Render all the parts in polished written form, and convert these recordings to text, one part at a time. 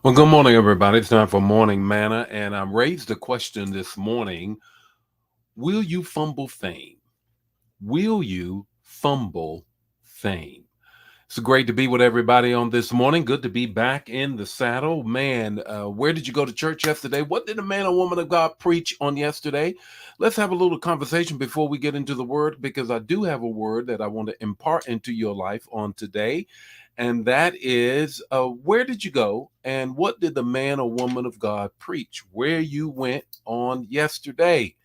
Well, good morning, everybody. It's time for Morning Manna, and I raised a question this morning. Will you fumble fame? Will you fumble fame? It's great to be with everybody on this morning. Good to be back in the saddle. Man, where did you go to church yesterday? What did the man or woman of God preach on yesterday? Let's have a little conversation before we get into the word, because I do have a word that I want to impart into your life on today. And that is, where did you go and what did the man or woman of God preach? Where you went on yesterday?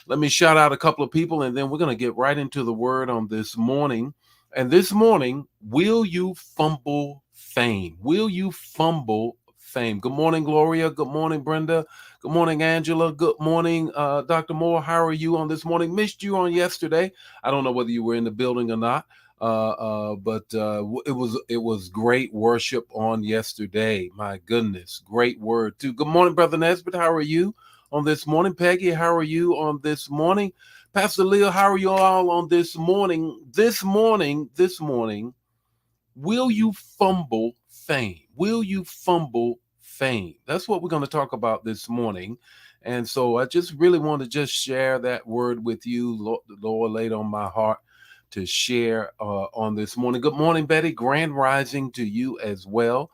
Let me shout out a couple of people and then we're going to get right into the word on this morning. And this morning, will you fumble fame? Will you fumble fame? Good morning, Gloria. Good morning, Brenda. Good morning, Angela. Good morning, Dr. Moore. How are you on this morning? Missed you on yesterday. I don't know whether you were in the building or not. But it was great worship on yesterday. My goodness, great word too. Good morning, Brother Nesbitt. How are you on this morning? Peggy, how are you on this morning? Pastor Leo, how are you all on this morning? This morning, will you fumble fame? Will you fumble fame? That's what we're going to talk about this morning. And so I just really want to just share that word with you. The Lord laid on my heart to share on this morning. Good morning, Betty. Grand rising to you as well.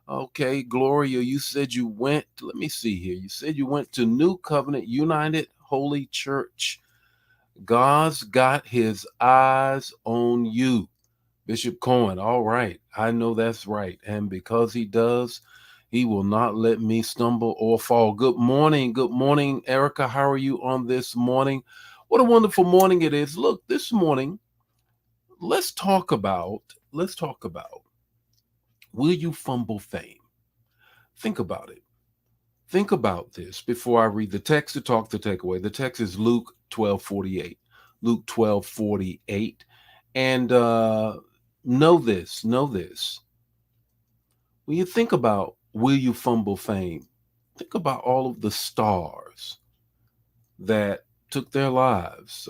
Okay, Gloria, you said you went, let me see here. You said you went to New Covenant United Holy Church. God's got his eyes on you. Bishop Cohen, all right. I know that's right. And because he does, he will not let me stumble or fall. Good morning. Good morning, Erica. How are you on this morning? What a wonderful morning it is. Look, this morning, let's talk about will you fumble fame? Think about it. Think about this before I read the text to talk the takeaway. The text is Luke 12:48. Luke 12:48. And know this. When you think about will you fumble fame, think about all of the stars that took their lives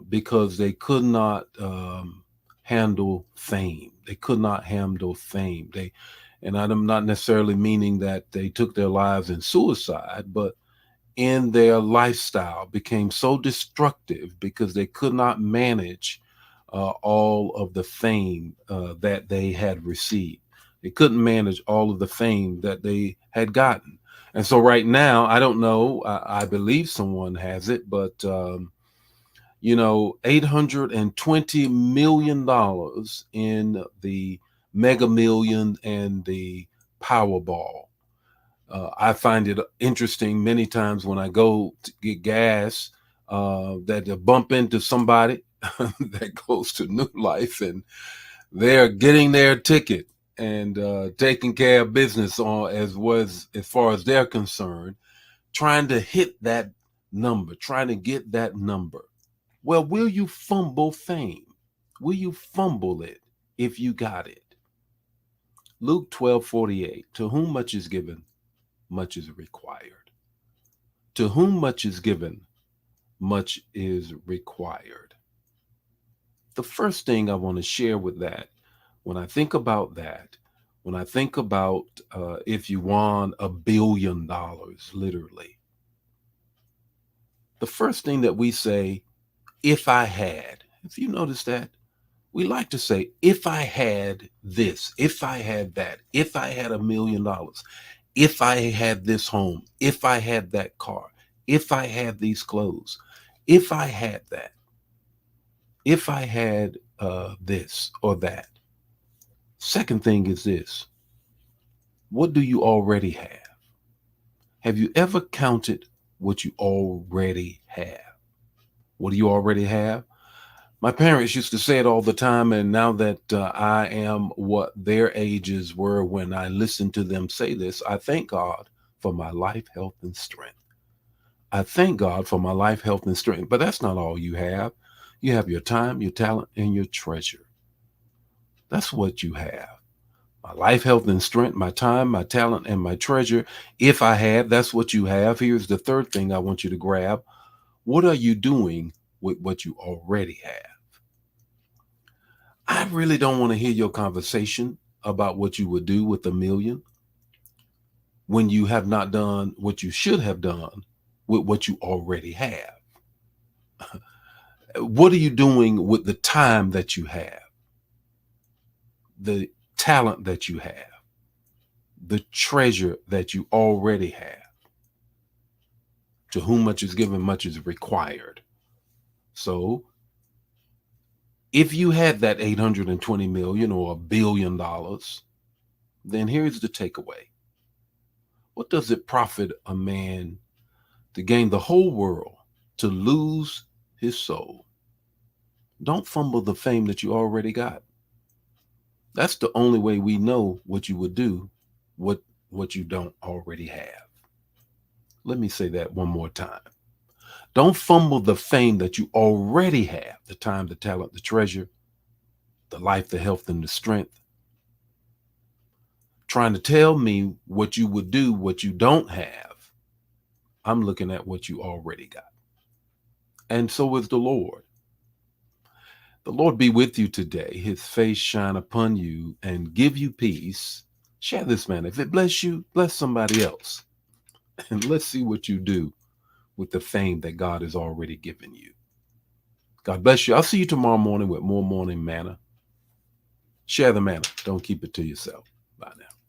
because they could not handle fame. They could not handle fame. And I'm not necessarily meaning that they took their lives in suicide, but in their lifestyle became so destructive because they could not manage all of the fame that they had received. They couldn't manage all of the fame that they had gotten. And so, right now, I don't know, I believe someone has it, but $820 million in the Mega Million and the Powerball. I find it interesting many times when I go to get gas that I bump into somebody that goes to New Life and they're getting their ticket and taking care of business on as far as they're concerned, trying to hit that number, trying to get that number. Well, will you fumble fame? Will you fumble it if you got it? Luke 12:48. To whom much is given, much is required. To whom much is given, much is required. The first thing I want to share with that, when I think about that, when I think about if you won $1 billion, literally, the first thing that we say, if I had, if you notice that, we like to say, if I had this, if I had that, if I had $1 million, if I had this home, if I had that car, if I had these clothes, if I had that, if I had this or that. Second thing is this: what do you already have? Have you ever counted what you already have? What do you already have? My parents used to say it all the time, and now that I am what their ages were when I listened to them say this, I thank God for my life, health, and strength. I thank God for my life, health, and strength. But that's not all you have. You have your time, your talent, and your treasure. That's what you have. My life, health, and strength, my time, my talent, and my treasure. If I had, that's what you have. Here's the third thing I want you to grab. What are you doing with what you already have? I really don't want to hear your conversation about what you would do with a million when you have not done what you should have done with what you already have? What are you doing with the time that you have, the talent that you have, the treasure that you already have? To whom much is given, much is required. So if you had that 820 million or $1 billion, then here's the takeaway. What does it profit a man to gain the whole world, to lose his soul? Don't fumble the fame that you already got. That's the only way we know what you would do, what you don't already have. Let me say that one more time. Don't fumble the fame that you already have, the time, the talent, the treasure, the life, the health, and the strength. Trying to tell me what you would do, what you don't have. I'm looking at what you already got. And so is the Lord. The Lord be with you today. His face shine upon you and give you peace. Share this, man. If it bless you, bless somebody else. And let's see what you do with the fame that God has already given you. God bless you. I'll see you tomorrow morning with more morning manna. Share the manna. Don't keep it to yourself. Bye now.